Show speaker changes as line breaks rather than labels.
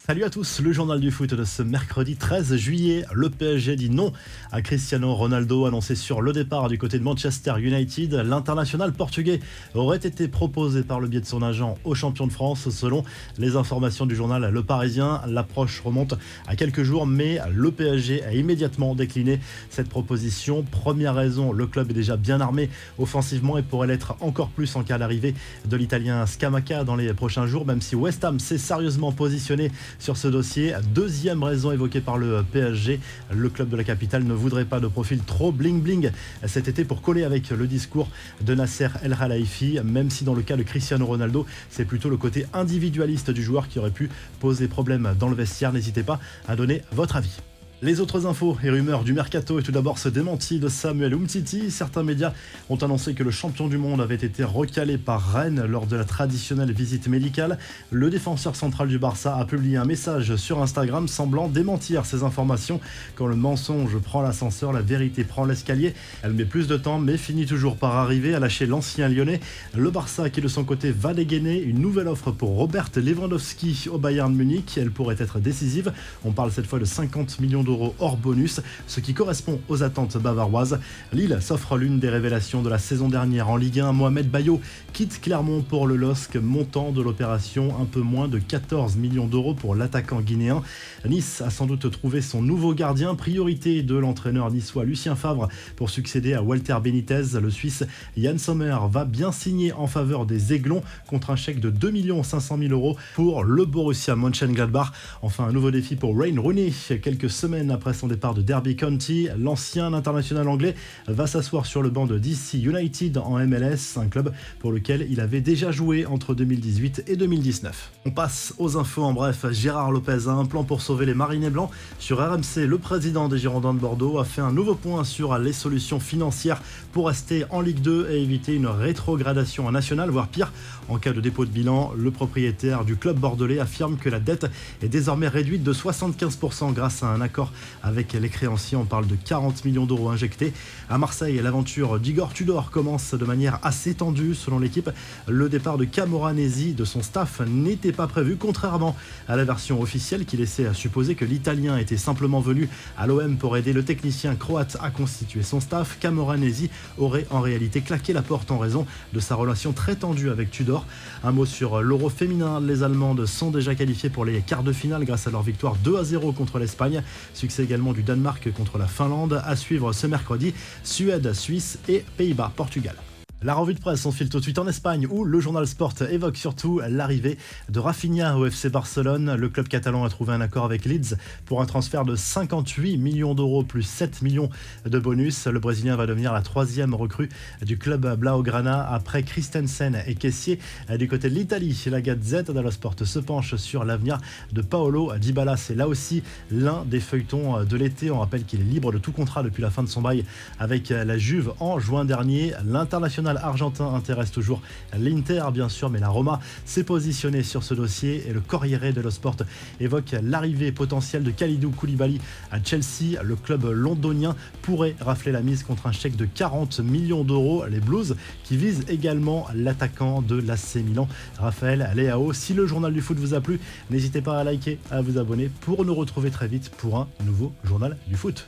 Salut à tous, le journal du foot de ce mercredi 13 juillet. Le PSG dit non à Cristiano Ronaldo, annoncé sur le départ du côté de Manchester United. L'international portugais aurait été proposé par le biais de son agent au champion de France. Selon les informations du journal Le Parisien, l'approche remonte à quelques jours, mais le PSG a immédiatement décliné cette proposition. Première raison, le club est déjà bien armé offensivement et pourrait l'être encore plus en cas d'arrivée de l'Italien Scamacca dans les prochains jours, même si West Ham s'est sérieusement positionné sur ce dossier. Deuxième raison évoquée par le PSG, le club de la capitale ne voudrait pas de profil trop bling-bling cet été pour coller avec le discours de Nasser El Khelaifi, même si dans le cas de Cristiano Ronaldo, c'est plutôt le côté individualiste du joueur qui aurait pu poser problème dans le vestiaire. N'hésitez pas à donner votre avis. Les autres infos et rumeurs du mercato et tout d'abord ce démenti de Samuel Umtiti. Certains médias ont annoncé que le champion du monde avait été recalé par Rennes lors de la traditionnelle visite médicale. Le défenseur central du Barça a publié un message sur Instagram semblant démentir ces informations. Quand le mensonge prend l'ascenseur, la vérité prend l'escalier. Elle met plus de temps mais finit toujours par arriver à lâcher l'ancien lyonnais. Le Barça qui de son côté va dégainer une nouvelle offre pour Robert Lewandowski au Bayern Munich. Elle pourrait être décisive. On parle cette fois de 50 millions d'euros hors bonus, ce qui correspond aux attentes bavaroises. Lille s'offre l'une des révélations de la saison dernière en Ligue 1. Mohamed Bayo quitte Clermont pour le LOSC, montant de l'opération un peu moins de 14 millions d'euros pour l'attaquant guinéen. Nice a sans doute trouvé son nouveau gardien, priorité de l'entraîneur niçois Lucien Favre pour succéder à Walter Benitez. Le Suisse Yann Sommer va bien signer en faveur des Aiglons contre un chèque de 2 500 000 euros pour le Borussia Mönchengladbach. Enfin, un nouveau défi pour Wayne Rooney. Quelques semaines après son départ de Derby County, l'ancien international anglais va s'asseoir sur le banc de DC United en MLS, un club pour lequel il avait déjà joué entre 2018 et 2019. On passe aux infos en bref. Gérard Lopez a un plan pour sauver les Marinés Blancs. Sur RMC, le président des Girondins de Bordeaux a fait un nouveau point sur les solutions financières pour rester en Ligue 2 et éviter une rétrogradation en nationale, voire pire. En cas de dépôt de bilan, le propriétaire du club bordelais affirme que la dette est désormais réduite de 75% grâce à un accord avec les créanciers. On parle de 40 millions d'euros injectés. À Marseille, l'aventure d'Igor Tudor commence de manière assez tendue. Selon l'équipe, le départ de Camoranesi de son staff n'était pas prévu, contrairement à la version officielle qui laissait supposer que l'Italien était simplement venu à l'OM pour aider le technicien croate à constituer son staff. Camoranesi aurait en réalité claqué la porte en raison de sa relation très tendue avec Tudor. Un mot sur l'Euro féminin. Les Allemandes sont déjà qualifiées pour les quarts de finale grâce à leur victoire 2-0 contre l'Espagne. Succès également du Danemark contre la Finlande. À suivre ce mercredi, Suède, Suisse et Pays-Bas, Portugal. La revue de presse, on file tout de suite en Espagne où le journal Sport évoque surtout l'arrivée de Rafinha au FC Barcelone. Le club catalan a trouvé un accord avec Leeds pour un transfert de 58 millions d'euros plus 7 millions de bonus. Le Brésilien va devenir la troisième recrue du club Blaugrana après Christensen et Kessié. Du côté de l'Italie, la Gazette dello Sport se penche sur l'avenir de Paolo Dybala. C'est là aussi l'un des feuilletons de l'été. On rappelle qu'il est libre de tout contrat depuis la fin de son bail avec la Juve en juin dernier. L'international argentin intéresse toujours l'Inter bien sûr, mais la Roma s'est positionnée sur ce dossier et le Corriere dello Sport évoque l'arrivée potentielle de Kalidou Koulibaly à Chelsea. Le club londonien pourrait rafler la mise contre un chèque de 40 millions d'euros. Les Blues qui visent également l'attaquant de l'AC Milan, Raphaël Leao. Si le journal du foot vous a plu, n'hésitez pas à liker, à vous abonner pour nous retrouver très vite pour un nouveau journal du foot.